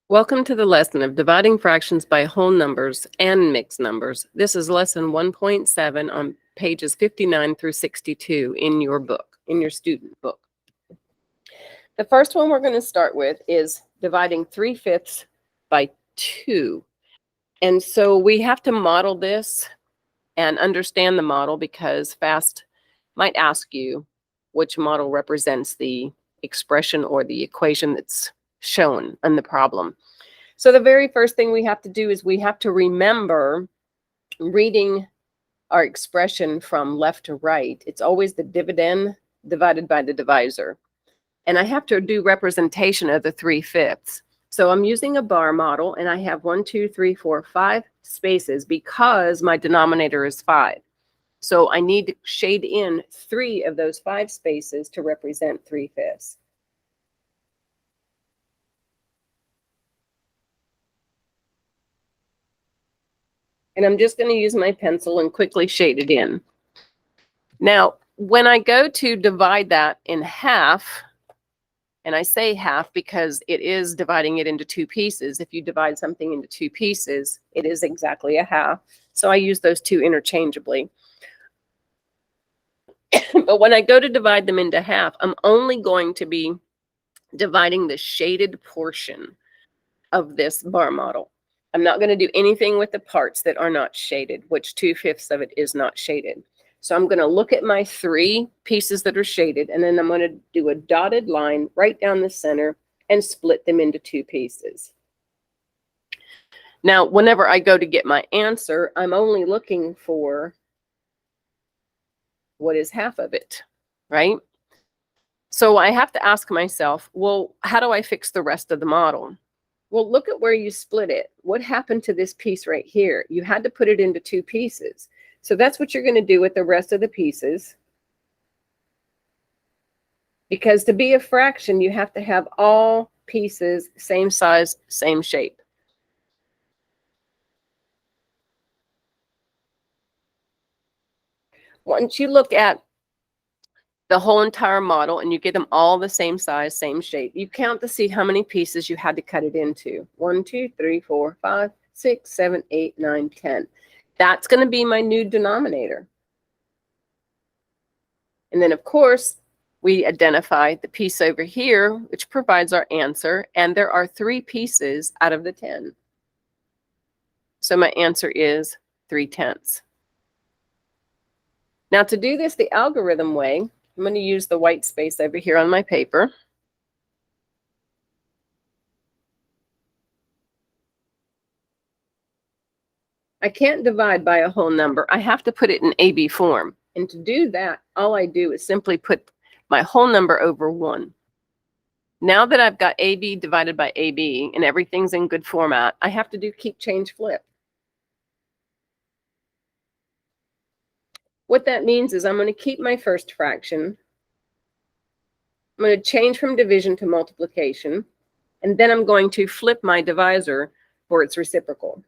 Welcome to the lesson of dividing fractions by whole numbers and mixed numbers. This is lesson 1.7 on pages 59 through 62 in your book, in your student book. The first one we're going to start with is dividing 3/5 by 2. And so we have to model this and understand the model because FAST might ask you which model represents the expression or the equation that's shown in the problem. So the very first thing we have to do is we have to remember reading our expression from left to right. It's always the dividend divided by the divisor. And I have to do representation of the 3/5. So I'm using a bar model and I have 1, 2, 3, 4, 5 spaces because my denominator is 5. So I need to shade in 3 of those 5 spaces to represent 3/5. And I'm just going to use my pencil and quickly shade it in. Now, when I go to divide that in half, and I say half because it is dividing it into 2 pieces. If you divide something into 2 pieces, it is exactly a half. So I use those two interchangeably. But when I go to divide them into half, I'm only going to be dividing the shaded portion of this bar model. I'm not going to do anything with the parts that are not shaded, which 2/5 of it is not shaded. So I'm going to look at my 3 pieces that are shaded, and then I'm going to do a dotted line right down the center and split them into 2 pieces. Now, whenever I go to get my answer, I'm only looking for what is half of it, right? So I have to ask myself, well, how do I fix the rest of the model? Well, look at where you split it. What happened to this piece right here? You had to put it into 2 pieces. So that's what you're going to do with the rest of the pieces. Because to be a fraction, you have to have all pieces same size, same shape. Once you look at the whole entire model and you get them all the same size, same shape, you count to see how many pieces you had to cut it into. 1, 2, 3, 4, 5, 6, 7, 8, 9, 10. That's going to be my new denominator. And then, of course, we identify the piece over here, which provides our answer. And there are 3 pieces out of the 10. So my answer is 3/10. Now, to do this the algorithm way, I'm going to use the white space over here on my paper. I can't divide by a whole number. I have to put it in AB form. And to do that, all I do is simply put my whole number over 1. Now that I've got AB divided by AB and everything's in good format, I have to do keep, change, flip. What that means is I'm going to keep my first fraction. I'm going to change from division to multiplication. And then I'm going to flip my divisor for its reciprocal.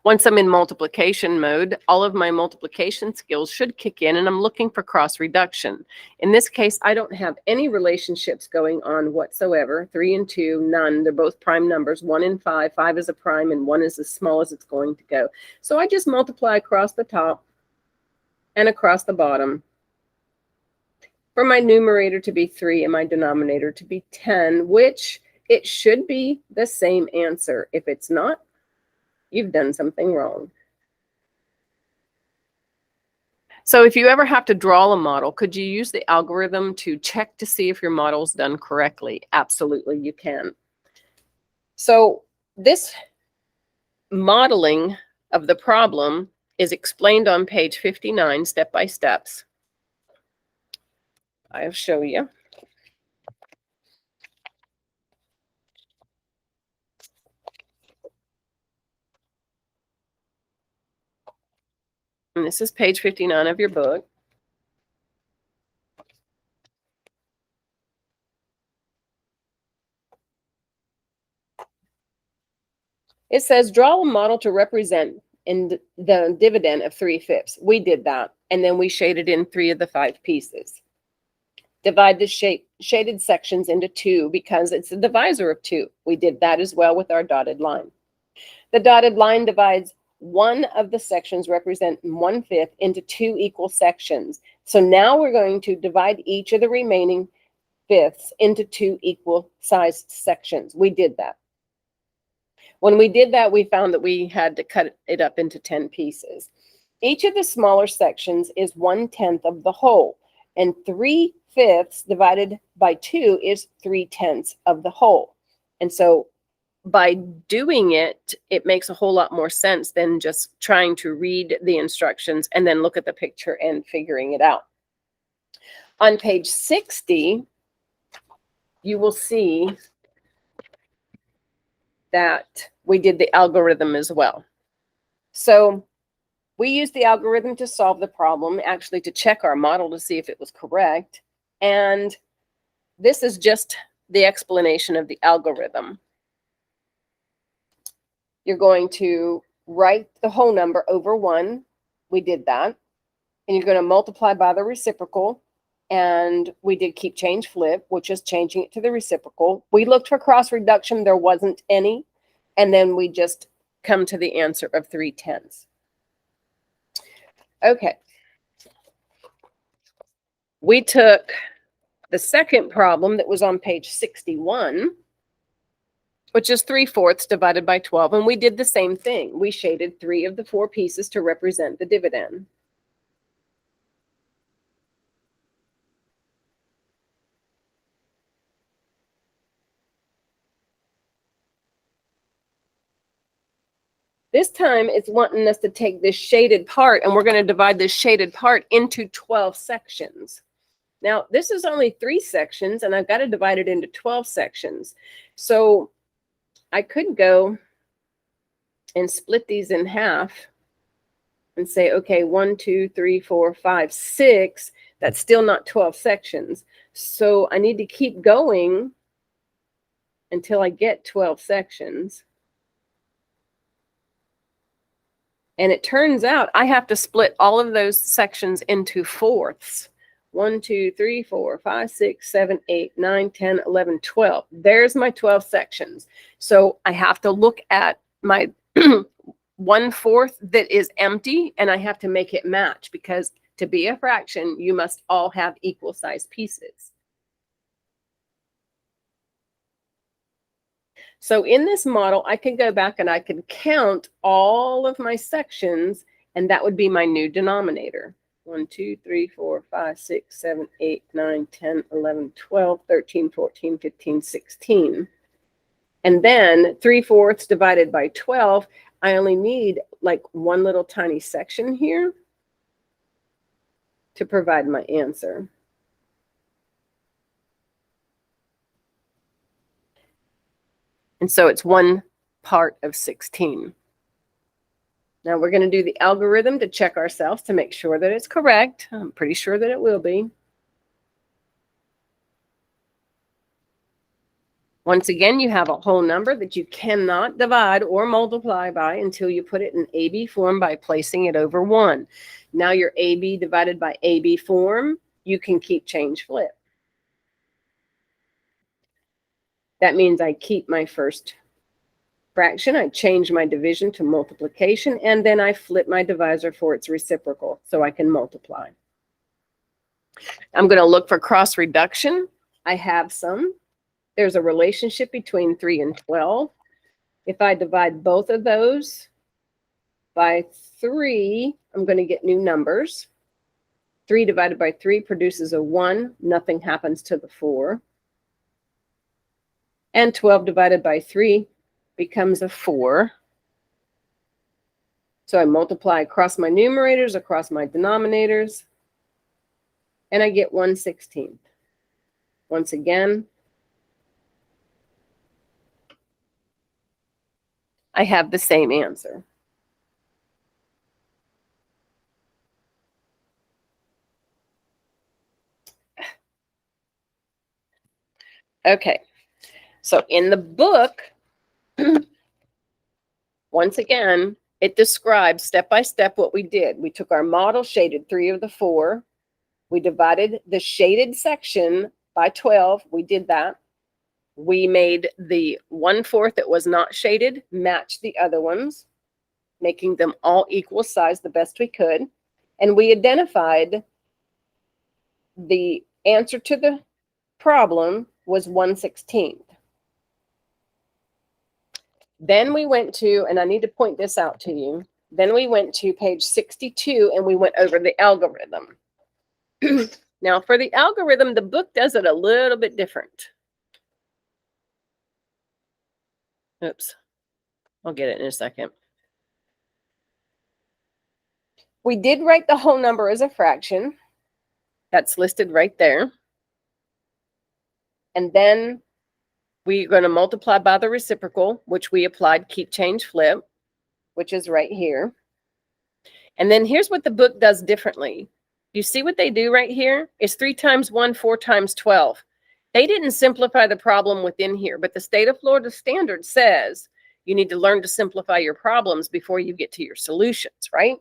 Once I'm in multiplication mode, all of my multiplication skills should kick in, and I'm looking for cross reduction. In this case, I don't have any relationships going on whatsoever. 3 and 2, none. They're both prime numbers. 1 and 5. 5 is a prime, and 1 is as small as it's going to go. So I just multiply across the top and across the bottom for my numerator to be 3 and my denominator to be 10, which it should be the same answer. If it's not, you've done something wrong. So if you ever have to draw a model, could you use the algorithm to check to see if your model's done correctly? Absolutely, you can. So this modeling of the problem is explained on page 59, step by steps. I'll show you. And this is page 59 of your book. It says draw a model to represent in the dividend of 3/5. We did that, and then we shaded in 3 of the 5 pieces. Divide the shaded sections into 2 because it's a divisor of 2. We did that as well with our dotted line. The dotted line divides one of the sections representing 1/5 into 2 equal sections. So now we're going to divide each of the remaining fifths into 2 equal sized sections. We did that. When we did that, we found that we had to cut it up into 10 pieces. Each of the smaller sections is 1/10 of the whole, and 3/5 divided by 2 is 3/10 of the whole. And so by doing it, it makes a whole lot more sense than just trying to read the instructions and then look at the picture and figuring it out. On page 60, you will see that we did the algorithm as well. So we used the algorithm to solve the problem, actually to check our model to see if it was correct. And this is just the explanation of the algorithm. You're going to write the whole number over 1. We did that. And you're going to multiply by the reciprocal. And we did keep, change, flip, which is changing it to the reciprocal. We looked for cross reduction. There wasn't any. And then we just come to the answer of 3/10. Okay. We took the second problem that was on page 61, which is 3/4 divided by 12. And we did the same thing. We shaded 3 of the 4 pieces to represent the dividend. This time it's wanting us to take this shaded part, and we're going to divide this shaded part into 12 sections. Now, this is only 3 sections, and I've got to divide it into 12 sections. So I could go and split these in half and say, okay, 1, 2, 3, 4, 5, 6. That's still not 12 sections. So I need to keep going until I get 12 sections. And it turns out I have to split all of those sections into fourths. 1, 2, 3, 4, 5, 6, 7, 8, 9, 10, 11, 12. There's my 12 sections. So I have to look at my 1/4 that is empty, and I have to make it match, because to be a fraction, you must all have equal sized pieces. So in this model, I can go back and I can count all of my sections, and that would be my new denominator. 1, 2, 3, 4, 5, 6, 7, 8, 9, 10, 11, 12, 13, 14, 15, 16. And then 3/4 divided by 12, I only need like one little tiny section here to provide my answer. And so it's 1 part of 16. Now we're going to do the algorithm to check ourselves to make sure that it's correct. I'm pretty sure that it will be. Once again, you have a whole number that you cannot divide or multiply by until you put it in AB form by placing it over 1. Now your AB divided by AB form, you can keep, change, flip. That means I keep my first fraction, I change my division to multiplication, and then I flip my divisor for its reciprocal so I can multiply. I'm going to look for cross reduction. I have some. There's a relationship between 3 and 12. If I divide both of those by 3, I'm going to get new numbers. 3 divided by 3 produces a 1. Nothing happens to the 4. And 12 divided by 3 becomes a 4. So I multiply across my numerators, across my denominators, and I get 1/16. Once again, I have the same answer. Okay, so in the book, once again, it describes step by step what we did. We took our model, shaded 3 of the 4. We divided the shaded section by 12. We did that. We made the 1/4 that was not shaded match the other ones, making them all equal size the best we could. And we identified the answer to the problem was 1/16. Then we went to, and I need to point this out to you, then we went to page 62 and we went over the algorithm. Now for the algorithm, the book does it a little bit different. Oops, I'll get it in a second. We did write the whole number as a fraction. That's listed right there. And then we're going to multiply by the reciprocal, which we applied keep, change, flip, which is right here. And then here's what the book does differently. You see what they do right here? It's 3 times 1, 4 times 12. They didn't simplify the problem within here, but the state of Florida standard says you need to learn to simplify your problems before you get to your solutions, right?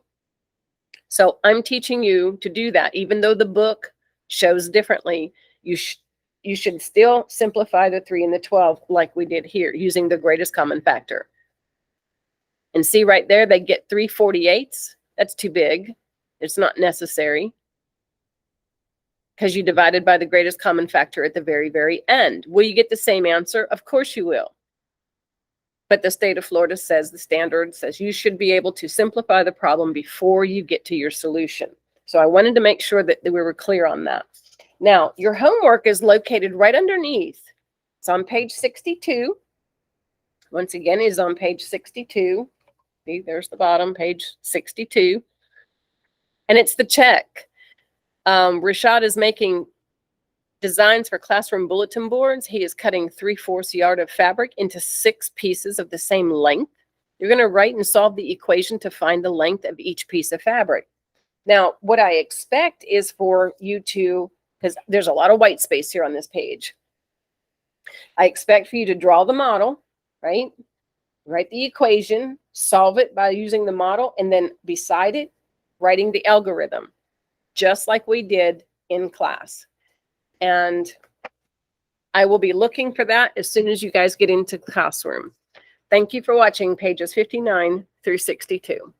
So I'm teaching you to do that. Even though the book shows differently, you should still simplify the 3 and the 12 like we did here, using the greatest common factor. And see right there, they get 3/48. That's too big. It's not necessary because you divided by the greatest common factor at the very, very end. Will you get the same answer? Of course you will. But the state of Florida says, the standard says you should be able to simplify the problem before you get to your solution. So I wanted to make sure that we were clear on that. Now, your homework is located right underneath. It's on page 62. Once again, it is on page 62. See, there's the bottom, page 62. And it's the check. Rashad is making designs for classroom bulletin boards. He is cutting 3/4 yard of fabric into 6 pieces of the same length. You're going to write and solve the equation to find the length of each piece of fabric. Now, what I expect is for you to, because there's a lot of white space here on this page, I expect for you to draw the model, right? Write the equation, solve it by using the model, and then beside it, writing the algorithm, just like we did in class. And I will be looking for that as soon as you guys get into the classroom. Thank you for watching pages 59 through 62.